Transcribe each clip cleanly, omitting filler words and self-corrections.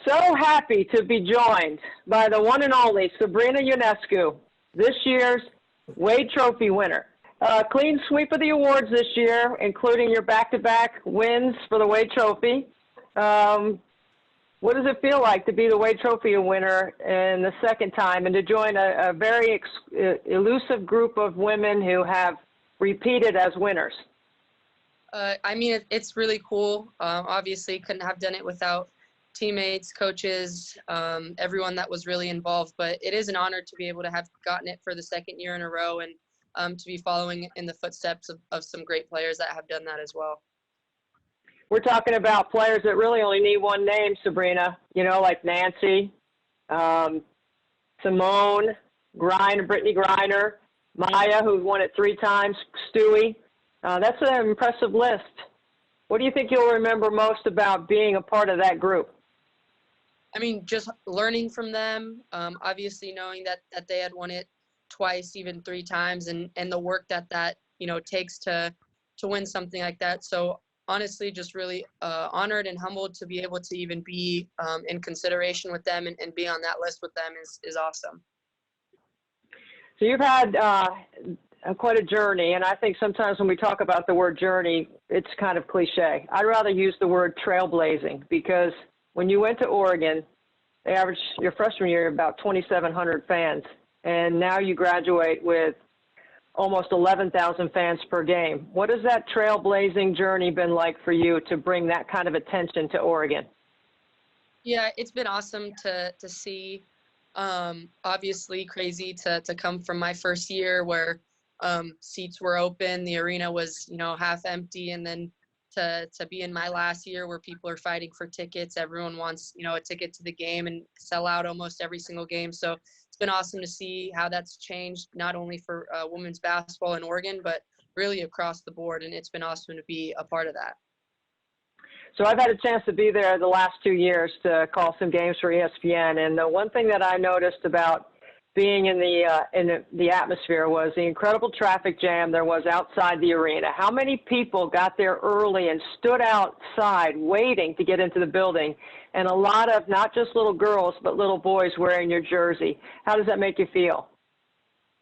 So happy to be joined by the one and only Sabrina Ionescu, this year's Wade Trophy winner. Clean sweep of the awards this year, including your back-to-back wins for the Wade Trophy. What does it feel like to be the Wade Trophy winner in the second time and to join a very elusive group of women who have repeated as winners? It's really cool. Obviously, couldn't have done it without teammates, coaches, everyone that was really involved. But it is an honor to be able to have gotten it for the second year in a row and to be following in the footsteps of some great players that have done that as well. We're talking about players that really only need one name, Sabrina, like Nancy, Simone, Brittany Griner, Maya, who won it 3 times, Stewie. That's an impressive list. What do you think you'll remember most about being a part of that group? Just learning from them, obviously knowing that they had won it twice, even 3 times, and the work that takes to win something like that. So honestly, just really honored and humbled to be able to even be in consideration with them and be on that list with them is awesome. So you've had quite a journey, and I think sometimes when we talk about the word journey, it's kind of cliche. I'd rather use the word trailblazing, because when you went to Oregon, they averaged your freshman year about 2,700 fans, and now you graduate with almost 11,000 fans per game. What has that trailblazing journey been like for you to bring that kind of attention to Oregon? Yeah, it's been awesome to see. Obviously crazy to come from my first year where seats were open, the arena was, half empty, and then to be in my last year where people are fighting for tickets. Everyone wants, a ticket to the game and sell out almost every single game. So it's been awesome to see how that's changed, not only for women's basketball in Oregon, but really across the board. And it's been awesome to be a part of that. So I've had a chance to be there the last 2 years to call some games for ESPN. And the one thing that I noticed about being in the atmosphere was the incredible traffic jam there was outside the arena. How many people got there early and stood outside waiting to get into the building? And a lot of not just little girls, but little boys wearing your jersey. How does that make you feel?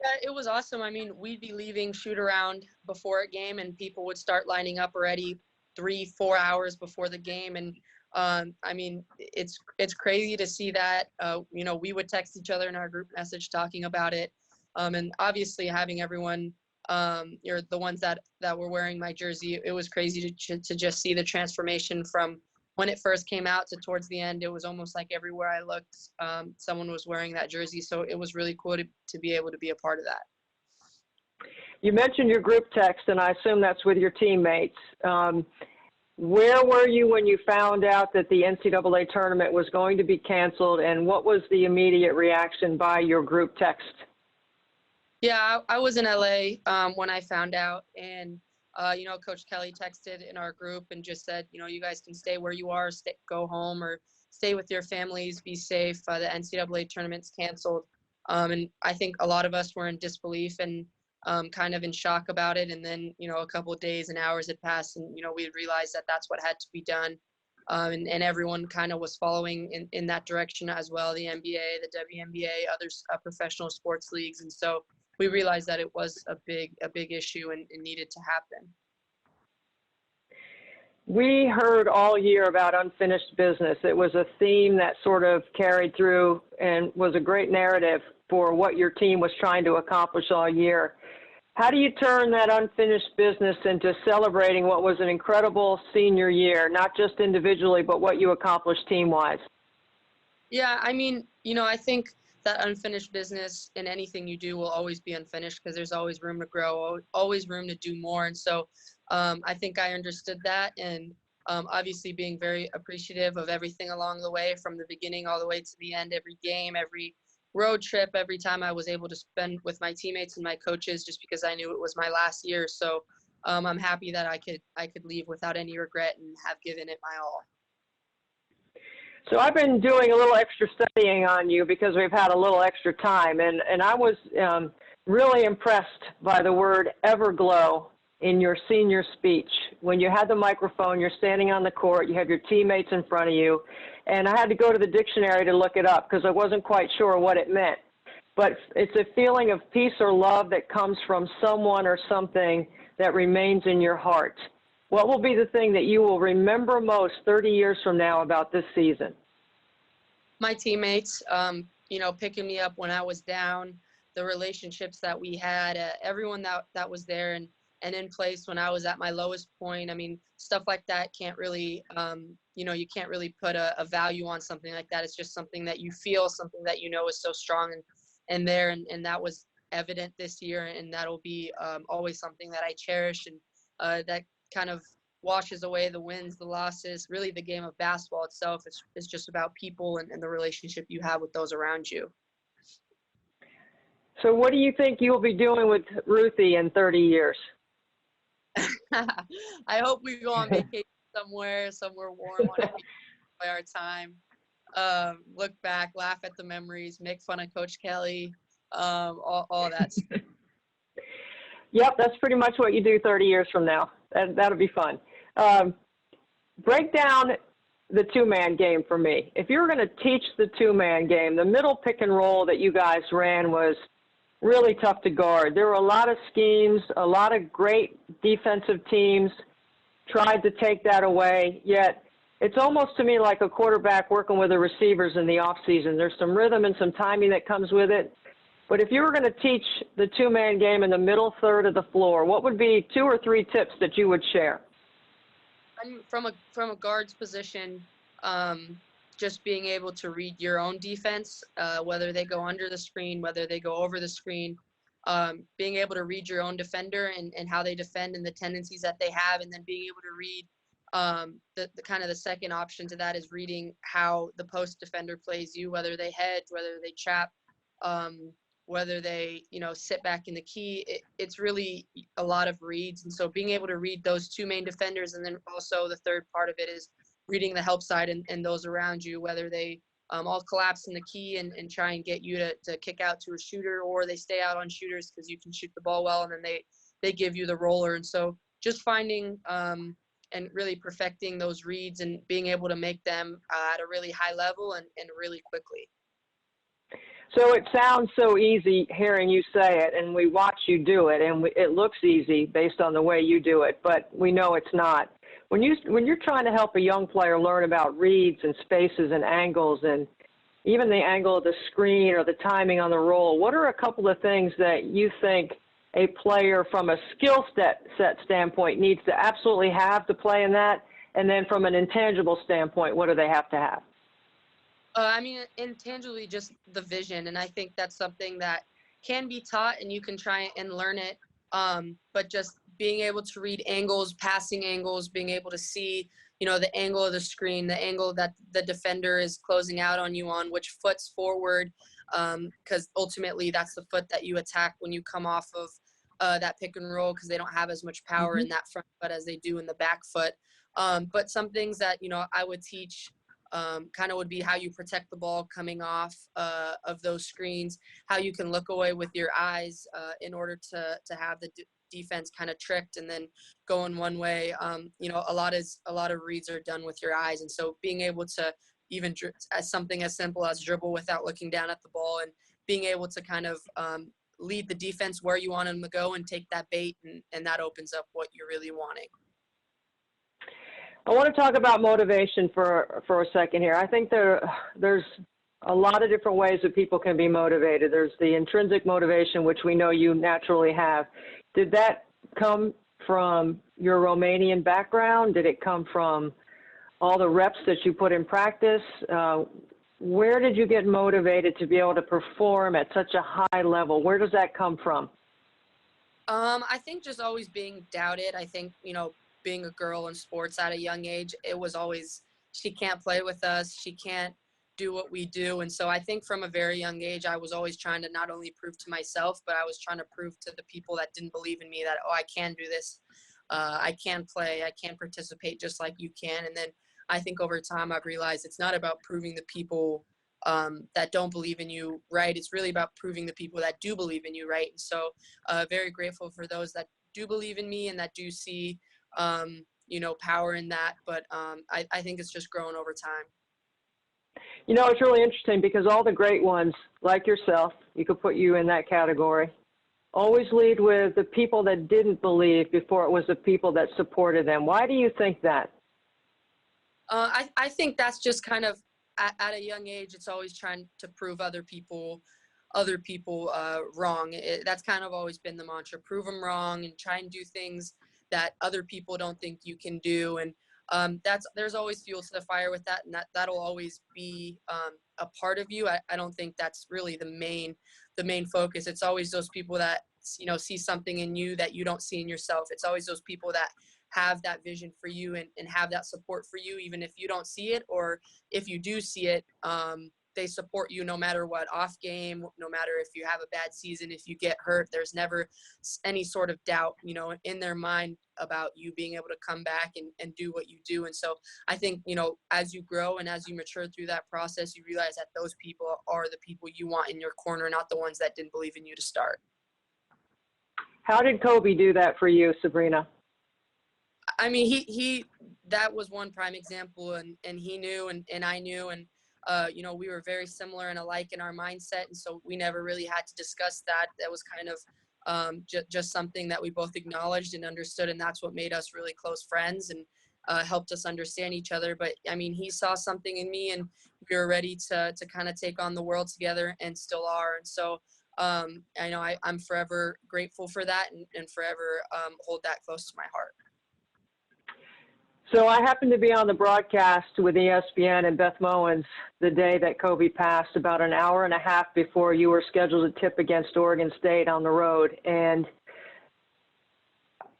Yeah, it was awesome. We'd be leaving shoot around before a game, and people would start lining up already 3-4 hours before the game. And it's crazy to see that. We would text each other in our group message talking about it. And obviously having everyone, the ones that were wearing my jersey, it was crazy to just see the transformation from when it first came out to towards the end. It was almost like everywhere I looked, someone was wearing that jersey. So it was really cool to be able to be a part of that. You mentioned your group text, and I assume that's with your teammates. Where were you when you found out that the NCAA tournament was going to be canceled, and what was the immediate reaction by your group text? Yeah, I was in LA when I found out, and Coach Kelly texted in our group and just said, you guys can stay where you are, go home, or stay with your families, be safe. The NCAA tournament's canceled, and I think a lot of us were in disbelief and kind of in shock about it. And then, a couple of days and hours had passed, and, we had realized that that's what had to be done. And everyone kind of was following in that direction as well, the NBA, the WNBA, other professional sports leagues. And so we realized that it was a big issue and it needed to happen. We heard all year about unfinished business. It was a theme that sort of carried through and was a great narrative for what your team was trying to accomplish all year. How do you turn that unfinished business into celebrating what was an incredible senior year, not just individually, but what you accomplished team-wise? Yeah, I think that unfinished business in anything you do will always be unfinished because there's always room to grow, always room to do more. And so I think I understood that, and obviously being very appreciative of everything along the way, from the beginning all the way to the end, every game, every road trip, every time I was able to spend with my teammates and my coaches, just because I knew it was my last year. So I'm happy that I could leave without any regret and have given it my all. So I've been doing a little extra studying on you because we've had a little extra time, and I was really impressed by the word everglow in your senior speech. When you had the microphone, you're standing on the court, you have your teammates in front of you, and I had to go to the dictionary to look it up because I wasn't quite sure what it meant. But it's a feeling of peace or love that comes from someone or something that remains in your heart. What will be the thing that you will remember most 30 years from now about this season? My teammates, picking me up when I was down, the relationships that we had, everyone that was there and in place when I was at my lowest point. I mean, stuff like that can't really, you can't really put a value on something like that. It's just something that you feel, something that you know is so strong and there, and that was evident this year, and that'll be always something that I cherish, and that kind of washes away the wins, the losses. Really, the game of basketball itself is just about people and the relationship you have with those around you. So what do you think you'll be doing with Ruthie in 30 years? I hope we go on vacation somewhere warm, enjoy our time, look back, laugh at the memories, make fun of Coach Kelly, all that stuff. Yep, that's pretty much what you do 30 years from now. That'll be fun. Break down the two-man game for me. If you were going to teach the two-man game, the middle pick and roll that you guys ran was really tough to guard. There were a lot of schemes, a lot of great defensive teams tried to take that away, yet it's almost to me like a quarterback working with the receivers in the offseason. There's some rhythm and some timing that comes with it. But if you were going to teach the two-man game in the middle third of the floor, what would be 2 or 3 tips that you would share? From a guard's position, just being able to read your own defense, whether they go under the screen, whether they go over the screen, being able to read your own defender and how they defend and the tendencies that they have, and then being able to read the kind of the second option to that is reading how the post defender plays you, whether they hedge, whether they trap, whether they, sit back in the key. It's really a lot of reads. And so being able to read those two main defenders, and then also the third part of it is reading the help side and those around you, whether they all collapse in the key and try and get you to kick out to a shooter, or they stay out on shooters because you can shoot the ball well, and then they give you the roller. And so just finding and really perfecting those reads and being able to make them at a really high level and really quickly. So it sounds so easy hearing you say it, and we watch you do it, and it looks easy based on the way you do it, but we know it's not. When you're trying to help a young player learn about reads and spaces and angles and even the angle of the screen or the timing on the roll, what are a couple of things that you think a player from a skill set standpoint needs to absolutely have to play in that? And then from an intangible standpoint, what do they have to have? Intangibly, just the vision. And I think that's something that can be taught and you can try and learn it. But just being able to read angles, passing angles, being able to see, the angle of the screen, the angle that the defender is closing out on you on, which foot's forward, because ultimately that's the foot that you attack when you come off of that pick and roll, because they don't have as much power in that front foot as they do in the back foot. But some things that, I would teach kind of would be how you protect the ball coming off of those screens, how you can look away with your eyes in order to have the defense kind of tricked and then going one way. A lot of reads are done with your eyes, and so being able to even as something as simple as dribble without looking down at the ball, and being able to kind of lead the defense where you want them to go and take that bait, and that opens up what you're really wanting. I want to talk about motivation for a second here. I think there's a lot of different ways that people can be motivated. There's the intrinsic motivation, which we know you naturally have. Did that come from your Romanian background? Did it come from all the reps that you put in practice? Where did you get motivated to be able to perform at such a high level? Where does that come from? I think just always being doubted. I think, being a girl in sports at a young age, it was always, she can't play with us, she can't do what we do. And so I think from a very young age, I was always trying to not only prove to myself, but I was trying to prove to the people that didn't believe in me that, I can do this, I can play, I can participate just like you can. And then I think over time I've realized it's not about proving the people that don't believe in you right. It's really about proving the people that do believe in you right. And so very grateful for those that do believe in me and that do see, you know, power in that. But I think it's just grown over time. You know, it's really interesting because all the great ones, like yourself, you could put you in that category, always lead with the people that didn't believe before it was the people that supported them. Why do you think that? I think that's just kind of at a young age, it's always trying to prove other people wrong. That's kind of always been the mantra: prove them wrong and try and do things that other people don't think you can do. And there's always fuel to the fire with that, and that'll always be a part of you. I don't think that's really the main focus. It's always those people that, you know, see something in you that you don't see in yourself. It's always those people that have that vision for you and have that support for you, even if you don't see it, or if you do see it, they support you no matter what, off game, no matter if you have a bad season, if you get hurt. There's never any sort of doubt, you know, in their mind about you being able to come back and do what you do. And so I think, you know, as you grow and as you mature through that process, you realize that those people are the people you want in your corner, not the ones that didn't believe in you to start. How did Kobe do that for you, Sabrina? I mean, he that was one prime example, and he knew, and I knew, and you know, we were very similar and alike in our mindset, and so we never really had to discuss that. That was kind of just something that we both acknowledged and understood, and that's what made us really close friends and helped us understand each other. But I mean, he saw something in me, and we were ready to kind of take on the world together, and still are. And so I know I'm forever grateful for that, and forever hold that close to my heart. So I happened to be on the broadcast with ESPN and Beth Mowins the day that Kobe passed, about an hour and a half before you were scheduled to tip against Oregon State on the road. And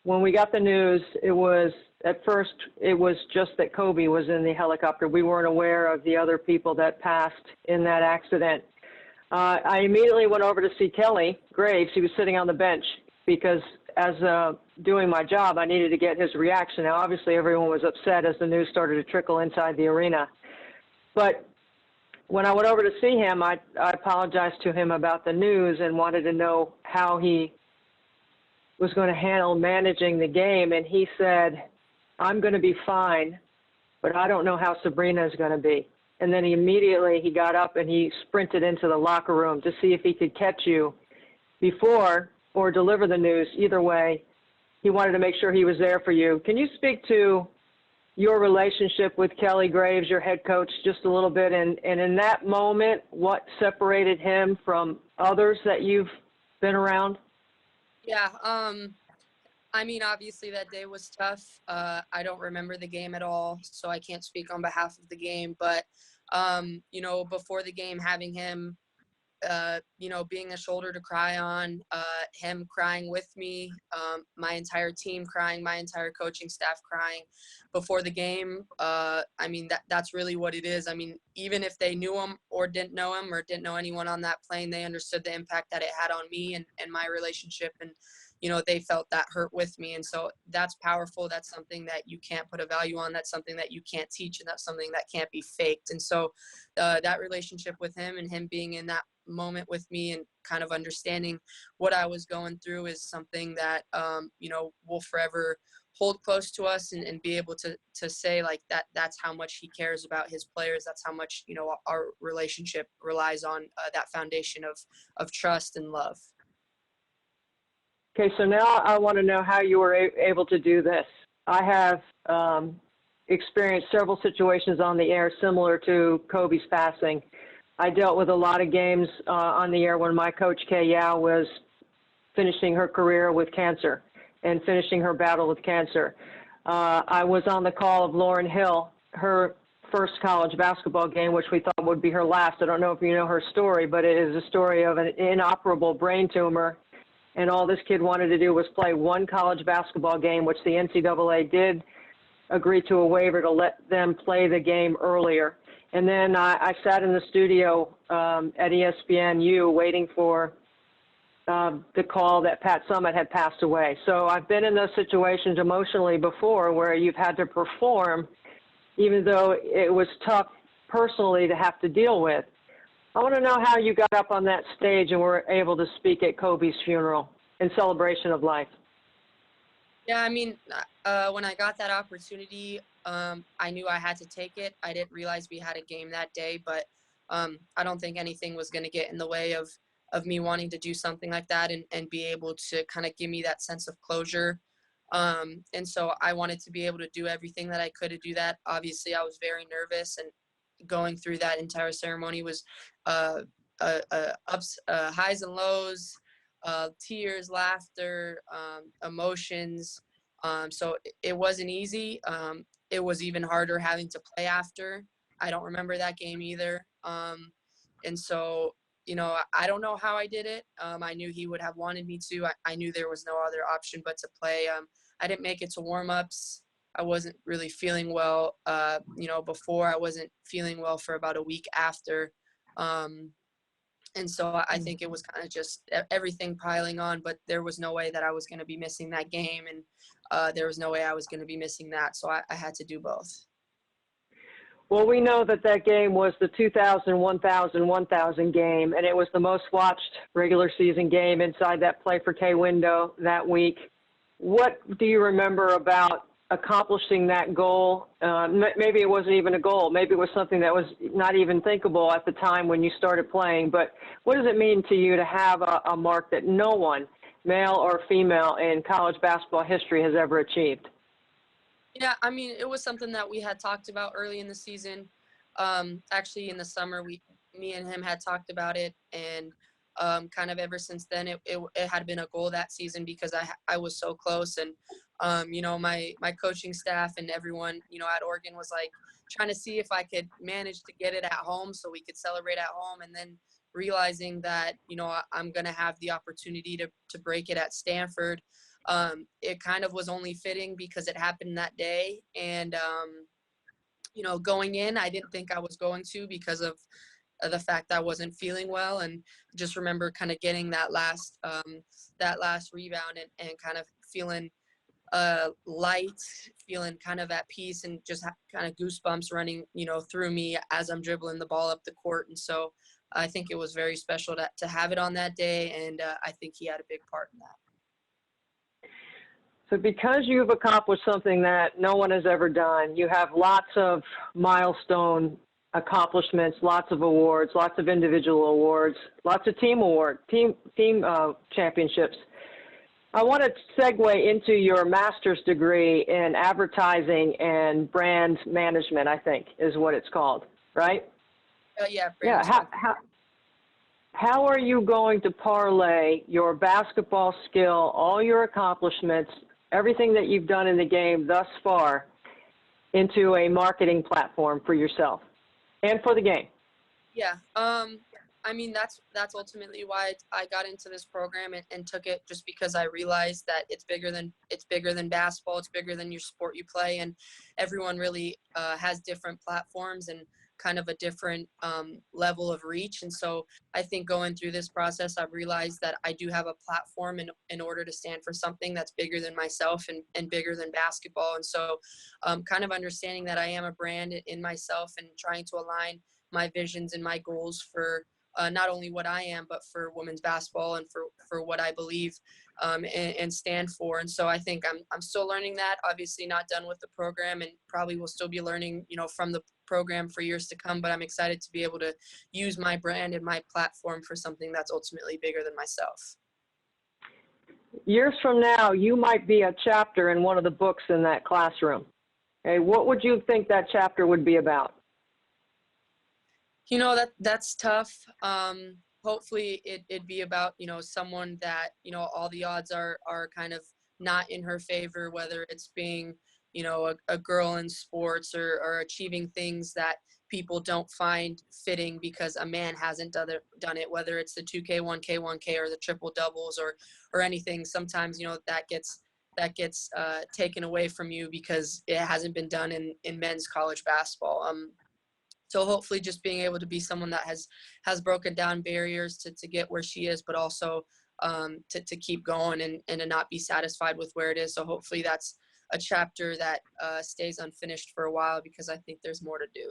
when we got the news, it was, at first, it was just that Kobe was in the helicopter. We weren't aware of the other people that passed in that accident. I immediately went over to see Kelly Graves. He was sitting on the bench because as doing my job, I needed to get his reaction. Now, obviously, everyone was upset as the news started to trickle inside the arena. But when I went over to see him, I apologized to him about the news and wanted to know how he was going to handle managing the game. And he said, "I'm going to be fine, but I don't know how Sabrina is going to be." And then he got up and he sprinted into the locker room to see if he could catch you before or deliver the news. Either way, he wanted to make sure he was there for you. Can you speak to your relationship with Kelly Graves, your head coach, just a little bit? And in that moment, what separated him from others that you've been around? Yeah, I mean, obviously that day was tough. I don't remember the game at all, so I can't speak on behalf of the game. But, you know, before the game, having him, you know, being a shoulder to cry on, him crying with me, my entire team crying, my entire coaching staff crying before the game. I mean, that's really what it is. I mean, even if they knew him or didn't know him or didn't know anyone on that plane, they understood the impact that it had on me and my relationship. And, you know, they felt that hurt with me. And so that's powerful. That's something that you can't put a value on. That's something that you can't teach. And that's something that can't be faked. And so that relationship with him and him being in that moment with me and kind of understanding what I was going through is something that, you know, will forever hold close to us and be able to say like that's how much he cares about his players. That's how much, you know, our relationship relies on that foundation of trust and love. Okay, so now I want to know how you were able to do this. I have experienced several situations on the air similar to Kobe's passing. I dealt with a lot of games on the air when my coach, Kay Yao, was finishing her career with cancer and finishing her battle with cancer. I was on the call of Lauryn Hill, her first college basketball game, which we thought would be her last. I don't know if you know her story, but it is a story of an inoperable brain tumor. And all this kid wanted to do was play one college basketball game, which the NCAA did agree to a waiver to let them play the game earlier. And then I sat in the studio at ESPNU waiting for the call that Pat Summitt had passed away. So I've been in those situations emotionally before where you've had to perform, even though it was tough personally to have to deal with. I want to know how you got up on that stage and were able to speak at Kobe's funeral in celebration of life. Yeah, I mean, when I got that opportunity, I knew I had to take it. I didn't realize we had a game that day, but I don't think anything was going to get in the way of me wanting to do something like that and be able to kind of give me that sense of closure. And so I wanted to be able to do everything that I could to do that. Obviously, I was very nervous, and going through that entire ceremony was uh, highs and lows, tears, laughter, emotions. So it wasn't easy. It was even harder having to play after. I don't remember that game either. And so, I don't know how I did it. I knew he would have wanted me to. I knew there was no other option but to play. I didn't make it to warm-ups. I wasn't really feeling well, before. I wasn't feeling well for about a week after. And so I think it was kind of just everything piling on, but there was no way that I was going to be missing that game. And there was no way I was going to be missing that. So I had to do both. Well, we know that game was the 2000, 1000, 1000 game, and it was the most watched regular season game inside that Play for K window that week. What do you remember about accomplishing that goal? Maybe it wasn't even a goal. Maybe it was something that was not even thinkable at the time when you started playing. But what does it mean to you to have a mark that no one, male or female, in college basketball history has ever achieved? Yeah, I mean, it was something that we had talked about early in the season. Actually, in the summer, me and him had talked about it, and kind of ever since then, it had been a goal that season because I was so close, and my coaching staff and everyone at Oregon was like trying to see if I could manage to get it at home so we could celebrate at home, and then realizing that I'm gonna have the opportunity to break it at Stanford. It kind of was only fitting because it happened that day. And, going in, I didn't think I was going to because of the fact that I wasn't feeling well. And just remember kind of getting that last rebound and kind of feeling light, feeling kind of at peace, and just kind of goosebumps running, through me as I'm dribbling the ball up the court. And so I think it was very special to have it on that day. And I think he had a big part in that. So because you've accomplished something that no one has ever done, you have lots of milestone accomplishments, lots of awards, lots of individual awards, lots of team championships. I want to segue into your master's degree in advertising and brand management, I think is what it's called, right? Yeah. How are you going to parlay your basketball skill, all your accomplishments, everything that you've done in the game thus far, into a marketing platform for yourself and for the game? Yeah. I mean, that's ultimately why I got into this program and took it, just because I realized that it's bigger than basketball. It's bigger than your sport you play, and everyone really has different platforms and kind of a different level of reach. And so I think going through this process, I've realized that I do have a platform in order to stand for something that's bigger than myself and bigger than basketball. And so kind of understanding that I am a brand in myself and trying to align my visions and my goals for not only what I am, but for women's basketball and for what I believe and stand for. And so I think I'm still learning that. Obviously not done with the program, and probably will still be learning, from the program for years to come. But I'm excited to be able to use my brand and my platform for something that's ultimately bigger than myself. Years from now, you might be a chapter in one of the books in that classroom. Okay, what would you think that chapter would be about? That's tough. Hopefully it'd be about, someone that, all the odds are kind of not in her favor, whether it's being, a girl in sports or achieving things that people don't find fitting because a man hasn't done it, whether it's the 2K, 1K, 1K, or the triple doubles or anything. Sometimes, that gets taken away from you because it hasn't been done in men's college basketball. So hopefully just being able to be someone that has broken down barriers to get where she is, but also to keep going and to not be satisfied with where it is. So hopefully that's a chapter that stays unfinished for a while, because I think there's more to do.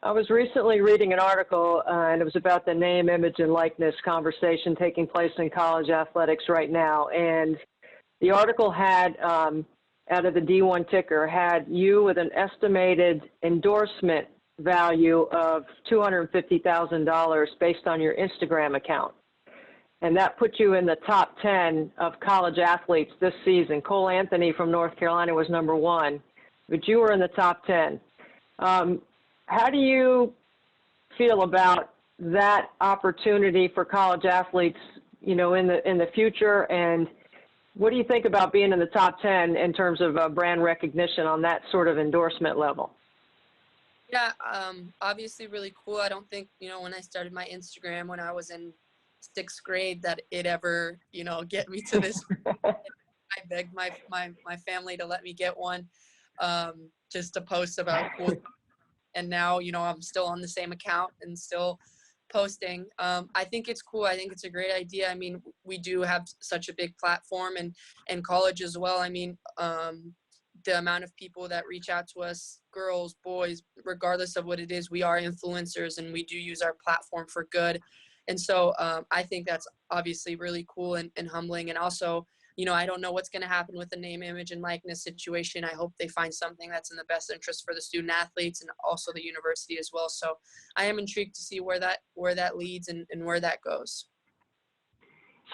I was recently reading an article, and it was about the name, image, and likeness conversation taking place in college athletics right now. And the article had, out of the D1 ticker, had you with an estimated endorsement value of $250,000 based on your Instagram account. And that put you in the top 10 of college athletes this season. Cole Anthony from North Carolina was number 1, but you were in the top 10. How do you feel about that opportunity for college athletes, in the future? And what do you think about being in the top 10 in terms of brand recognition on that sort of endorsement level? Yeah, obviously really cool. I don't think, when I started my Instagram when I was in 6th grade that it ever, get me to this. I begged my family to let me get one, just to post about cool. And now, I'm still on the same account and still posting. I think it's cool. I think it's a great idea. I mean, we do have such a big platform and college as well. I mean, the amount of people that reach out to us, girls, boys, regardless of what it is, we are influencers and we do use our platform for good. And so I think that's obviously really cool and humbling. And also, I don't know what's going to happen with the name, image, and likeness situation. I hope they find something that's in the best interest for the student athletes and also the university as well. So I am intrigued to see where that leads and where that goes.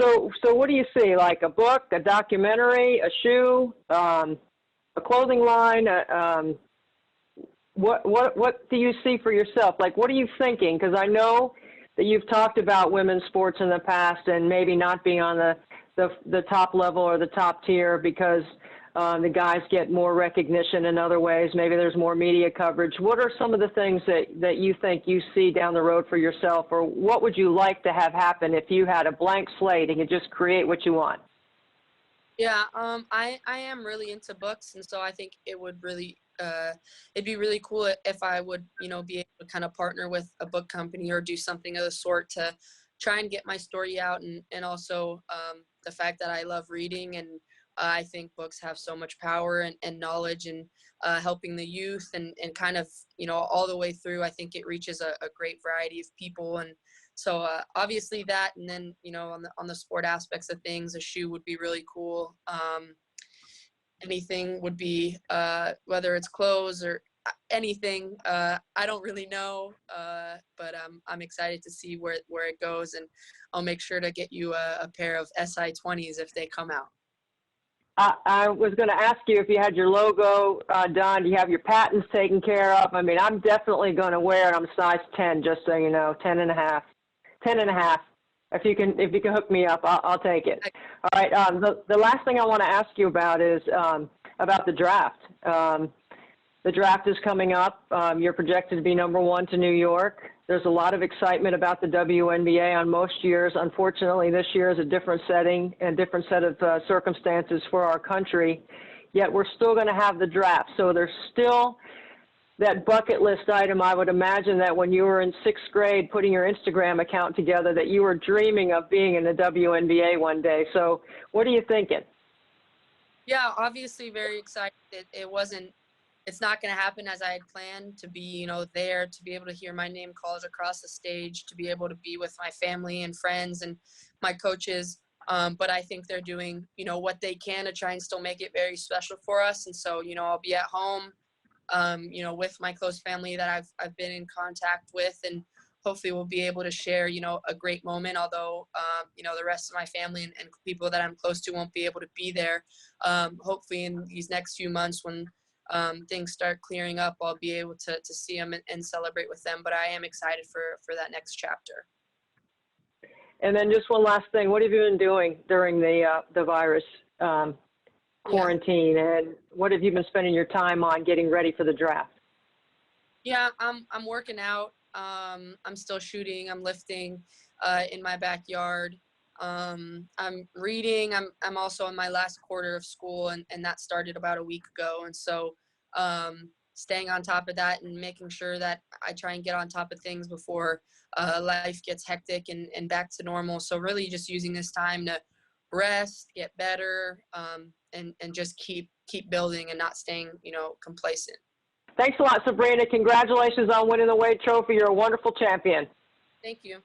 So what do you see? Like a book, a documentary, a shoe, a clothing line? What do you see for yourself? Like, what are you thinking? Because I know that you've talked about women's sports in the past and maybe not being on the top level or the top tier because the guys get more recognition in other ways. Maybe there's more media coverage. What are some of the things that you think you see down the road for yourself, or what would you like to have happen if you had a blank slate and could just create what you want? Yeah, I am really into books, and so I think it would really it'd be really cool if I would, be able to kind of partner with a book company or do something of the sort to try and get my story out, and also the fact that I love reading, and I think books have so much power and knowledge and helping the youth and kind of, all the way through. I think it reaches a great variety of people. And so obviously that, and then, on the sport aspects of things, a shoe would be really cool. Anything would be, whether it's clothes or anything, I don't really know, but I'm excited to see where it goes, and I'll make sure to get you a pair of SI20s if they come out. I was going to ask you if you had your logo done. Do you have your patents taken care of? I mean, I'm definitely going to wear it. I'm size 10, just so you know, 10 and a half. If you can hook me up, I'll take it. All right. The last thing I want to ask you about is about the draft. The draft is coming up. You're projected to be number 1 to New York. There's a lot of excitement about the WNBA on most years. Unfortunately, this year is a different setting and different set of circumstances for our country. Yet we're still going to have the draft. So there's still that bucket list item. I would imagine that when you were in 6th grade putting your Instagram account together, that you were dreaming of being in the WNBA one day. So what are you thinking? Yeah, obviously very excited. It's not going to happen as I had planned to be, there, to be able to hear my name called across the stage, to be able to be with my family and friends and my coaches. But I think they're doing, what they can to try and still make it very special for us. And so, I'll be at home, with my close family that I've been in contact with, and hopefully we'll be able to share, a great moment, although, the rest of my family and people that I'm close to won't be able to be there. Hopefully in these next few months when things start clearing up, I'll be able to see them and celebrate with them. But I am excited for that next chapter. And then just one last thing, what have you been doing during the virus quarantine, and what have you been spending your time on getting ready for the draft? Yeah, I'm working out. I'm still shooting. I'm lifting in my backyard. I'm reading. I'm also in my last quarter of school, and that started about a week ago. And so staying on top of that and making sure that I try and get on top of things before life gets hectic and back to normal. So really just using this time to rest, get better, and just keep building and not staying, complacent. Thanks a lot, Sabrina. Congratulations on winning the Wade Trophy. You're a wonderful champion. Thank you.